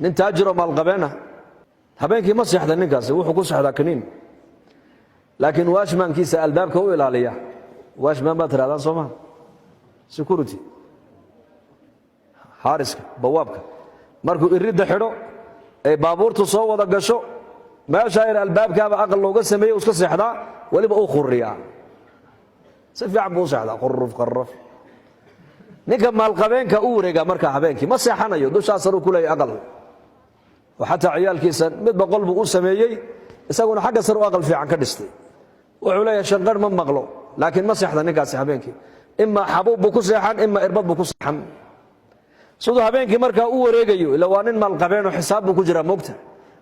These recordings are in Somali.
nin taajiro maalqabeena habeenkii ma seexda ninkaasi wuxuu ku seexdaa kaniin laakiin waashmaankiisa albaabka u ilaaliya waashmaan baad tirahdaan soomaa security haariska bawaabka markuu iridda xidho ee baabuurtu soo wada gasho meesha ay albaabkaaba aqal looga sameeyay iska seexdaa waliba uu khuriyaa si fiican buu seexdaa qurruf qarraf ninka maalqabeenka uu wareega marka habeenkii ma seexanayo dushaas uu ku leeyahay aqal وحتى عيالكيسا مد بقلب uu sameeyay isaguna xagga sar oo aqal fiican ka dhistay wuxuu leeyahay shanqar ma maqlo laakiin ma seexda ninkaasi habeenkii imma xabuub ku seexan imma irbad ku seexan sidoo habeenkii marka uu wareegayo ila waa nin maal qabeen oo xisaab ku jira moogta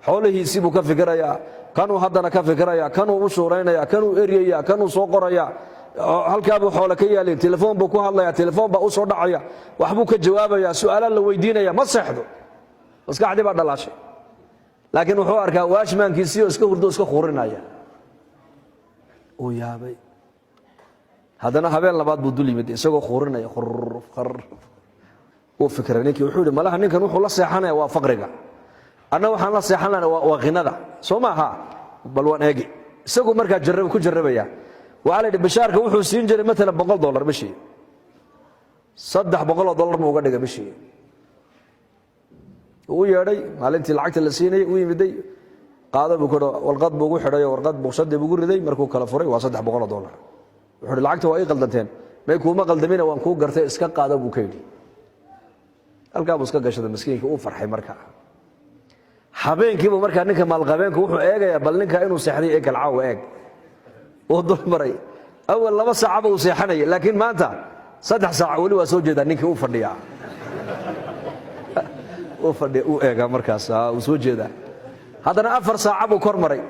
xoolihiisi buu ka fikiraya kanuu haddana ka fikiraya kanuu u shuuraynaya kanuu eriyaya kanuu soo qoraya halka buu xoolo ka yaalin telefoon buu ku hadlaya telefoon baa u soo dhacaya wax buu ka jawaabaya su'aalo la weydiinaya ma seexdo maskaxdii baa dhalaashay laakiin wuxuu arkaa waashmaankiisii oo iska hurdo iska khurinaya oo yaabay haddana habeen labaad buu dul yimid isagoo khurinaya oo fikray ninkii wuxuu yidhi malaha ninkan wuxuu la seexanaya waa faqriga anna waxaan la seexanayna waa qinada soo maaha bal waan eegi isagoo markaa ku jarrabaya waxaa la yidhi bishaarka wuxuu siin jiray matalan $100 bishii $300 ma uga dhigay bishii uu yeedhay maalintii lacagta la siinay uu yimiday qaado buu koro warqad buu ugu xidhay warqad buuqsad buu ugu riday markuu kala furay waa $300 wuxuu lacagta waa ay qaldanteen may kuuma qaldamina waan ku gartay iska qaado buu ka yidhi halka buu iska gashaday miskiinka uu farxay markaa habeenkiiba markaa ninka maalqabeenku wuxuu eegaya bal ninka inuu seexday ee galcaaw eeg oo dul maray awal 2 saac uu seexanay laakiin maanta 3 saac wali waa soo jeedaa ninkii uu fadhiyaa uu eega markaas uu soo jeeda haddana 4 saac buu kor maray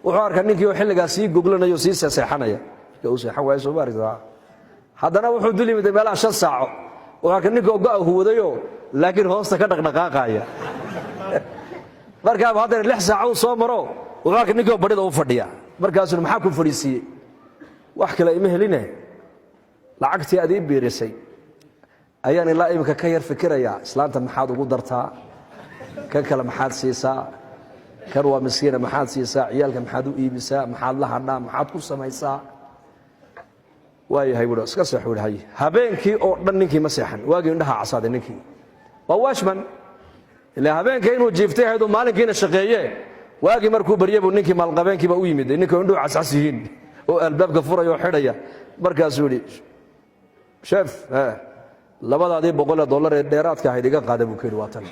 wuxuu arkaa ninkii oo xilligaas sii goglanayo sii seexanaya uu seexan waayo soo baarida haddana wuxuu dul yimid meelaha 5 saac wuxuu arkaa ninkii oo go'a huwadayo laakiin hoosta ka dhaqdhaqaaqaya markaa haddana 6 saac uu soo maro wuxuu arkaa ninkii oo badhida u fadhiya markaas maxaa ku fadhiisiyay wax kale ima heline lacagtii aad ii biirisay ayaan ilaa imika ka yar fikiraya islaanta maxaad ugu dartaa kan kale maxaad siisaa kan waa miskiina maxaad siisaa ciyaalka maxaad u iibisaa maxaad la hadhaa maxaad ku samaysaa waayahay wada iska seexo wadahay habeenkii oo dhan ninkii ma seexan waagii indhaha casaaday ninkii waa washman ilaa habeenkii inuu jiiftay haydo maalinkiina shaqeeye waagii markuu baryay ninkii maalqabeenkiiba u yimid ninkii indhuhu casas yihiin oo albaabka furayo xidhaya markaasuu yidhi sheef labadaadii $100 ee dheeraadka ahayd iga qaada buu ka yidhi waa tan